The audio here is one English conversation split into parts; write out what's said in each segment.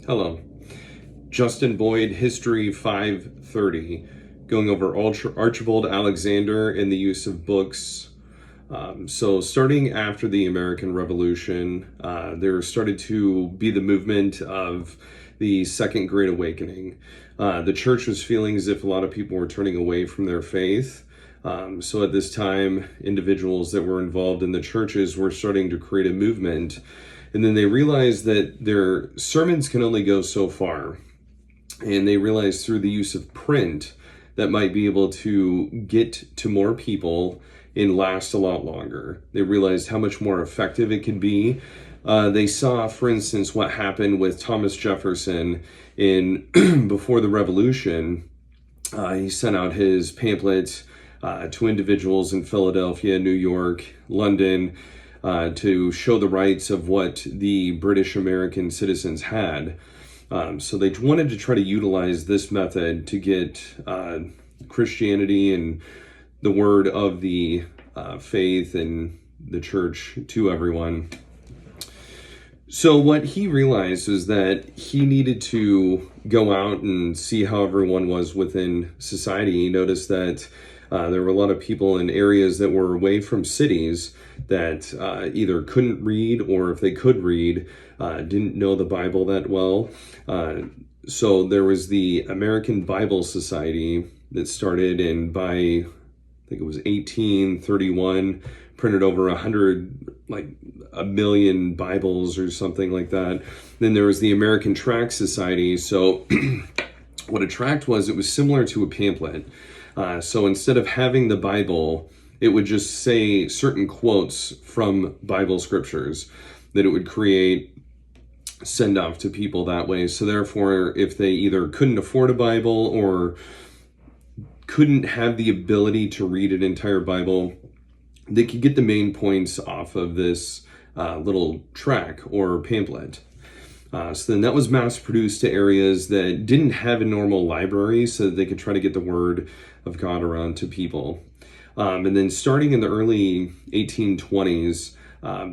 Hello. Justin Boyd, History 530, going over Archibald Alexander and the use of books. So starting after the American Revolution, there started to be the movement of the Second Great Awakening. The church was feeling as if a lot of people were turning away from their faith. So at this time, individuals that were involved in the churches were starting to create a movement. And then they realized that their sermons can only go so far. And they realized through the use of print that might be able to get to more people and last a lot longer. They realized how much more effective it could be. They saw, for instance, what happened with Thomas Jefferson in before the Revolution. He sent out his pamphlets to individuals in Philadelphia, New York, London, to show the rights of what the British American citizens had. So they wanted to try to utilize this method to get Christianity and the word of the faith and the church to everyone. So what he realized was that he needed to go out and see how everyone was within society. He noticed that there were a lot of people in areas that were away from cities that either couldn't read, or if they could read, didn't know the Bible that well. So there was the American Bible Society that started, and by, I think it was 1831, printed over 1 million Bibles or something like that. Then there was the American Tract Society. So what a tract was, it was similar to a pamphlet. So instead of having the Bible, it would just say certain quotes from Bible scriptures that it would send off to people that way. So therefore, if they either couldn't afford a Bible or couldn't have the ability to read an entire Bible, they could get the main points off of this little tract or pamphlet. So then that was mass produced to areas that didn't have a normal library, so that they could try to get the word of God around to people. And then starting in the early 1820s,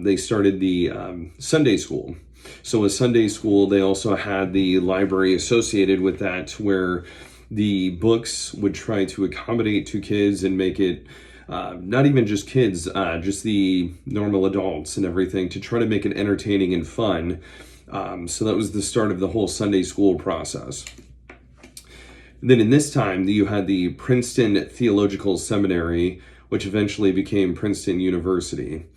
they started the Sunday school. So with Sunday school, they also had the library associated with that, where the books would try to accommodate to kids and make it not even just kids, just the normal adults and everything, to try to make it entertaining and fun. So that was the start of the whole Sunday school process. And then in this time, you had the Princeton Theological Seminary, which eventually became Princeton University.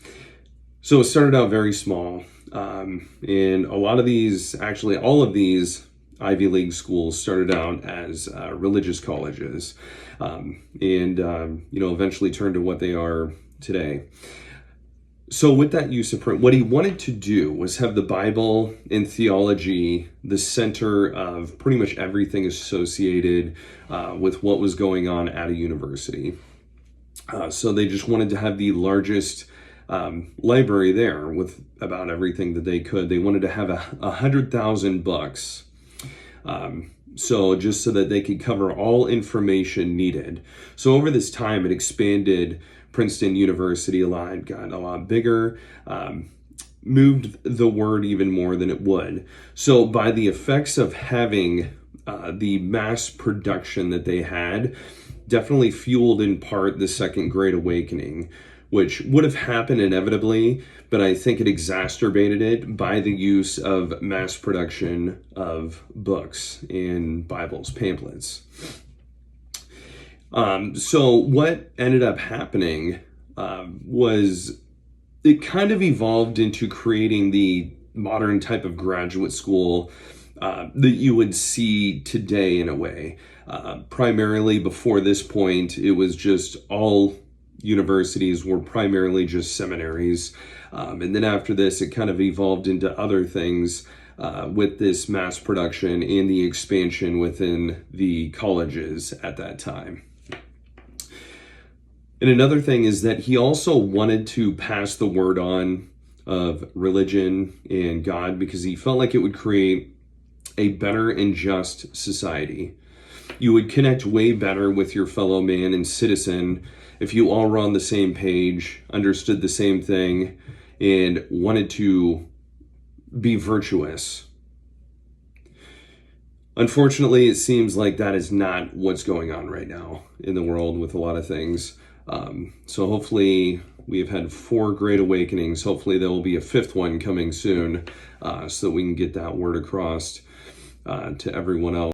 So it started out very small. And a lot of these, actually all of these Ivy League schools started out as religious colleges, and eventually turned to what they are today. So with that use of print, what he wanted to do was have the Bible and theology the center of pretty much everything associated with what was going on at a university. So they just wanted to have the largest library there with about everything that they could. They wanted to have 100,000 books. So just so that they could cover all information needed. So over this time, it expanded Princeton University a lot, got a lot bigger, moved the word even more than it would. So by the effects of having the mass production that they had, definitely fueled in part the Second Great Awakening, which would have happened inevitably, but I think it exacerbated it by the use of mass production of books and Bibles, pamphlets. So what ended up happening was it kind of evolved into creating the modern type of graduate school that you would see today in a way. Primarily before this point, it was just all universities were primarily just seminaries. And then after this, it kind of evolved into other things with this mass production and the expansion within the colleges at that time. And another thing is that he also wanted to pass the word on of religion and God, because he felt like it would create a better and just society. You would connect way better with your fellow man and citizen if you all were on the same page, understood the same thing, and wanted to be virtuous. Unfortunately, it seems like that is not what's going on right now in the world with a lot of things. So hopefully we have had 4 great awakenings. Hopefully there will be a 5th one coming soon, so that we can get that word across to everyone else.